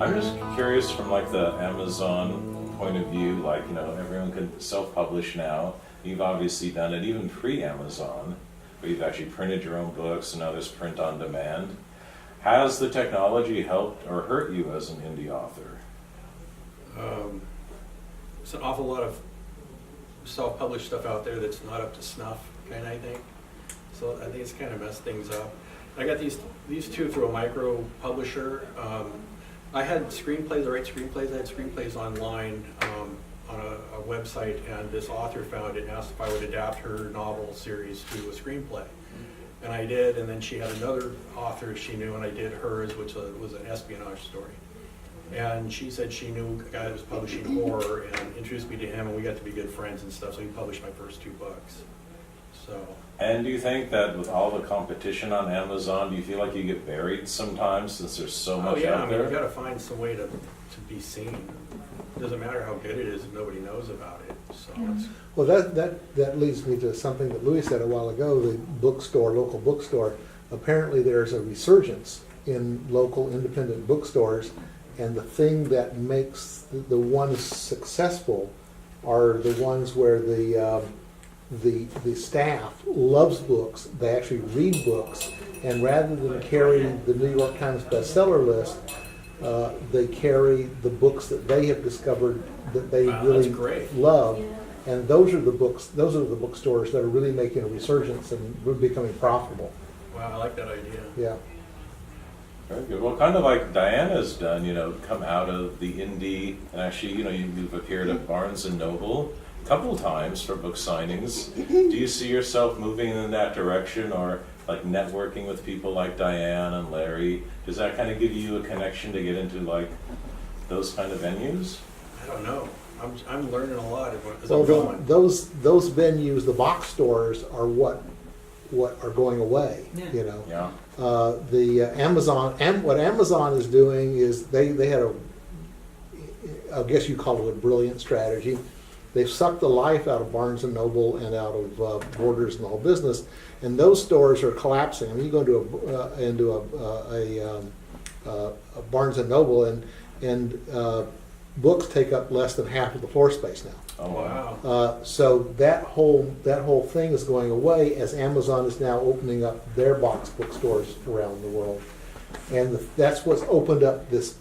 I'm just curious from like the Amazon point of view, like, everyone can self-publish now. You've obviously done it even pre-Amazon, where you've actually printed your own books, and now there's print on demand. Has the technology helped or hurt you as an indie author? There's an awful lot of self-published stuff out there that's not up to snuff, I think. So I think it's kind of messed things up. I got these two through a micro publisher. I had screenplays, I write screenplays. I had screenplays online on a website, and this author found it and asked if I would adapt her novel series to a screenplay. And I did, and then she had another author she knew, and I did hers, which was an espionage story. And she said she knew a guy that was publishing horror and introduced me to him, and we got to be good friends and stuff, so he published my first 2 books. So. And do you think that with all the competition on Amazon, do you feel like you get buried sometimes since there's so much out there? You've got to find some way to be seen. It doesn't matter how good it is if nobody knows about it. So Well, that leads me to something that Louis said a while ago, the local bookstore. Apparently there's a resurgence in local independent bookstores, and the thing that makes the ones successful are the ones where the staff loves books, they actually read books, and rather than carry the New York Times bestseller list, they carry the books that they have discovered that they really love. Yeah. And those are the bookstores that are really making a resurgence and really becoming profitable. Wow, I like that idea. Yeah. Very good. Well, kind of like Diana's done, come out of the indie, and actually, you've appeared at Barnes & Noble a couple times for book signings. Do you see yourself moving in that direction, or like networking with people like Diane and Larry? Does that kind of give you a connection to get into like those kind of venues? I don't know. I'm learning a lot as I'm I'm going. Those venues, the box stores, are what are going away. Yeah. The Amazon, and what Amazon is doing is they had I guess you call it a brilliant strategy. They've sucked the life out of Barnes & Noble and out of Borders and the whole business, and those stores are collapsing. I mean, you go into a Barnes & Noble, and books take up less than half of the floor space now. Oh wow! So that whole thing is going away as Amazon is now opening up their box bookstores around the world, and that's what's opened up this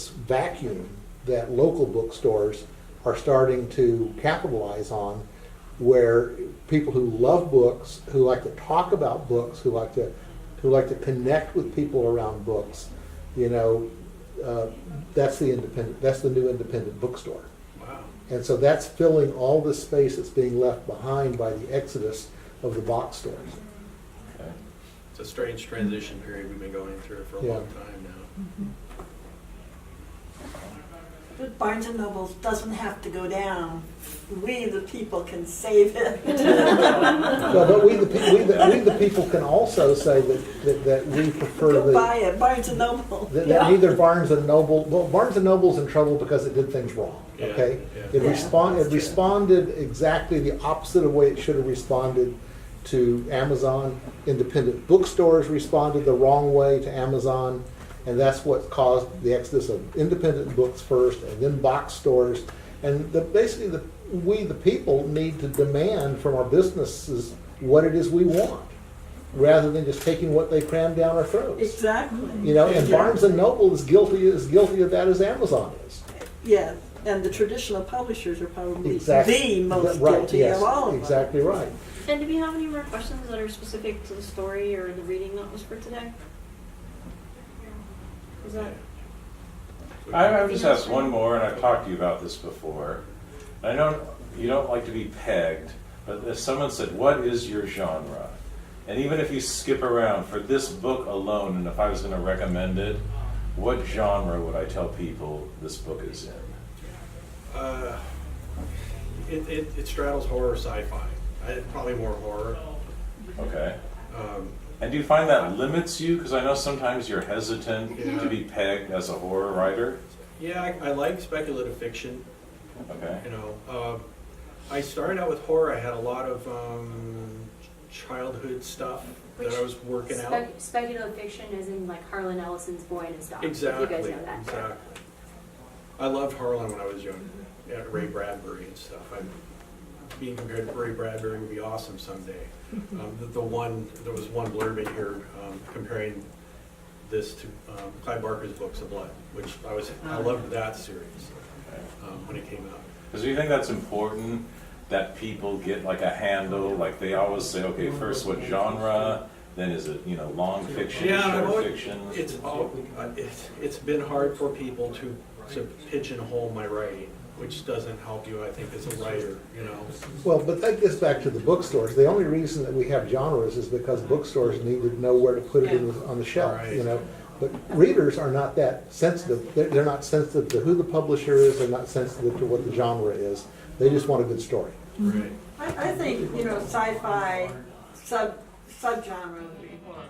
vacuum that local bookstores are starting to capitalize on, where people who love books, who like to talk about books, who like to connect with people around books, that's the new independent bookstore. Wow. And so that's filling all the space that's being left behind by the exodus of the box stores. Okay. It's a strange transition period we've been going through for a long time now. Mm-hmm. But Barnes & Noble doesn't have to go down. We, the people, can save it. Well, but we the people can also say that we prefer Go buy it, Barnes & Noble. that neither Barnes & Noble. Well, Barnes & Noble's in trouble because it did things wrong. Yeah, Okay, yeah. It responded exactly the opposite of the way it should have responded to Amazon. Independent bookstores responded the wrong way to Amazon. And that's what caused the exodus of independent books first, and then box stores. And basically, we, the people, need to demand from our businesses what it is we want, rather than just taking what they cram down our throats. Exactly. And Barnes & Noble is guilty of that as Amazon is. Yeah, and the traditional publishers are probably Exactly. the most Right, guilty yes, of all of them. exactly right. And do we have any more questions that are specific to the story or the reading that was for today? Is that? I've just asked one more, and I've talked to you about this before. I know you don't like to be pegged, but if someone said, what is your genre? And even if you skip around for this book alone, and if I was going to recommend it, what genre would I tell people this book is in? It straddles horror, sci-fi. Probably more horror. Okay. And do you find that limits you? Because I know sometimes you're hesitant to be pegged as a horror writer. Yeah, I like speculative fiction. Okay. I started out with horror. I had a lot of childhood stuff that I was working out. Speculative fiction is in like Harlan Ellison's Boy and stuff. Exactly. You guys know that. Exactly. I loved Harlan when I was young, Ray Bradbury and stuff. Being compared to Ray Bradbury would be awesome someday. There was one blurb in here comparing this to Clive Barker's Books of Blood, which I loved that series when it came out. Because do you think that's important that people get like a handle? Like they always say, okay, first what genre, then is it long fiction, short fiction? It's been hard for people to pigeonhole my writing, which doesn't help you, I think, as a writer. Well, but that gets back to the bookstores. The only reason that we have genres is because bookstores need to know where to put it on the shelf, Right. But readers are not that sensitive. They're not sensitive to who the publisher is. They're not sensitive to what the genre is. They just want a good story. Right. I think, sci-fi subgenre would be horror.